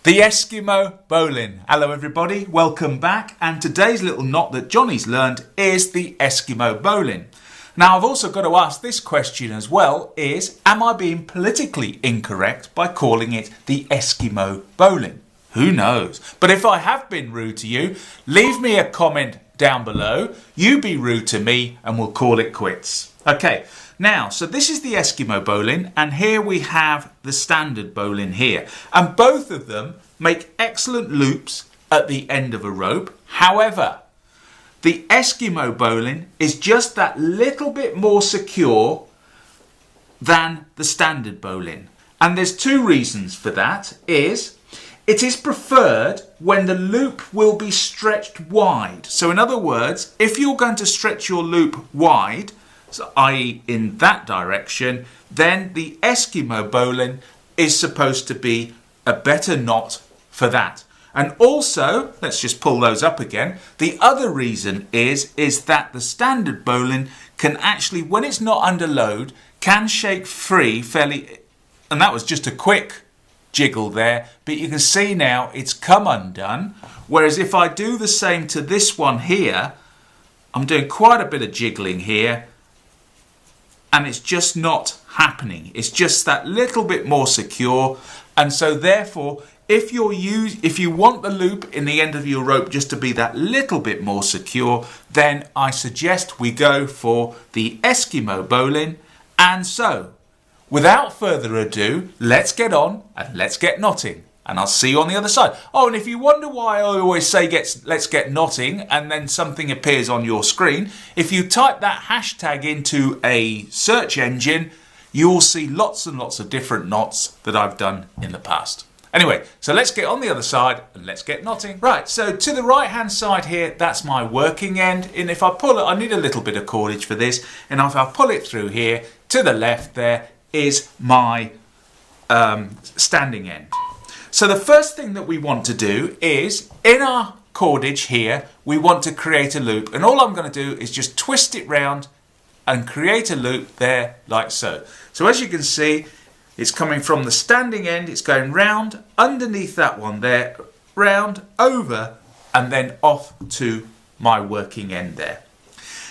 The Eskimo Bowline. Hello everybody, welcome back, and today's little knot that Johnny's learned is the Eskimo Bowline. Now I've also got to ask this question as well, is am I being politically incorrect by calling it the Eskimo Bowline? Who knows? But if I have been rude to you, leave me a comment down below, you be rude to me and we'll call it quits. Okay, now, so this is the Eskimo Bowline, and here we have the standard bowline here. And both of them make excellent loops at the end of a rope. However, the Eskimo Bowline is just that little bit more secure than the standard bowline. And there's two reasons for that. It is preferred when the loop will be stretched wide. So in other words, if you're going to stretch your loop wide, so i.e. in that direction, then the Eskimo Bowline is supposed to be a better knot for that. And also, let's just pull those up again, the other reason is that the standard bowline can actually, when it's not under load, can shake free fairly, and that was just a quick jiggle there, but you can see now it's come undone, whereas if I do the same to this one here, I'm doing quite a bit of jiggling here, and it's just not happening. It's just that little bit more secure, and so therefore if you want the loop in the end of your rope just to be that little bit more secure, then I suggest we go for the Eskimo Bowline. And so without further ado, let's get on and let's get knotting. And I'll see you on the other side. Oh, and if you wonder why I always say let's get knotting and then something appears on your screen, if you type that hashtag into a search engine, you will see lots and lots of different knots that I've done in the past. Anyway, so let's get on the other side and let's get knotting. Right, so to the right hand side here, that's my working end. And if I pull it, I need a little bit of cordage for this. And if I pull it through here, to the left there is my standing end. So the first thing that we want to do is, in our cordage here, we want to create a loop. And all I'm going to do is just twist it round and create a loop there like so. So as you can see, it's coming from the standing end, it's going round, underneath that one there, round, over, and then off to my working end there.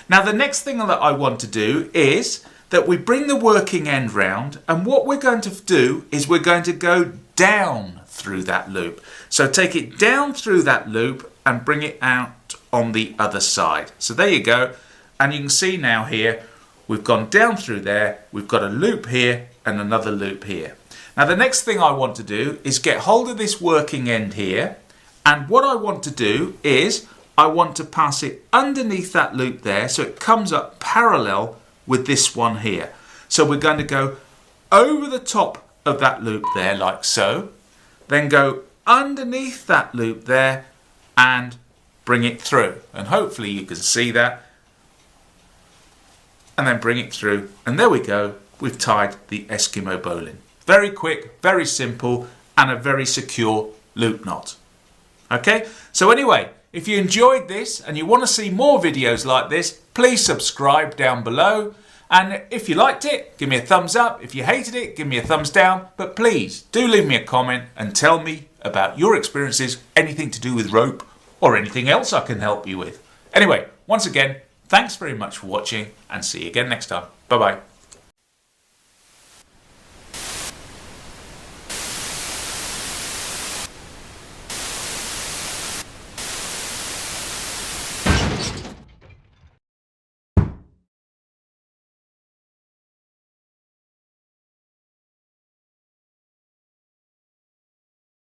Now the next thing that I want to do is that we bring the working end round, and what we're going to do is we're going to go down through that loop. So take it down through that loop and bring it out on the other side. So there you go, and you can see now here we've gone down through there, we've got a loop here and another loop here. Now the next thing I want to do is get hold of this working end here, and what I want to do is I want to pass it underneath that loop there so it comes up parallel with this one here. So we're going to go over the top of that loop there like so, then go underneath that loop there and bring it through, and hopefully you can see that, and then bring it through, and there we go, we've tied the Eskimo Bowline. Very quick, very simple, and a very secure loop knot. Okay, so anyway, if you enjoyed this and you want to see more videos like this, please subscribe down below. And if you liked it, give me a thumbs up. If you hated it, give me a thumbs down. But please do leave me a comment and tell me about your experiences, anything to do with rope or anything else I can help you with. Anyway, once again, thanks very much for watching, and see you again next time. Bye bye.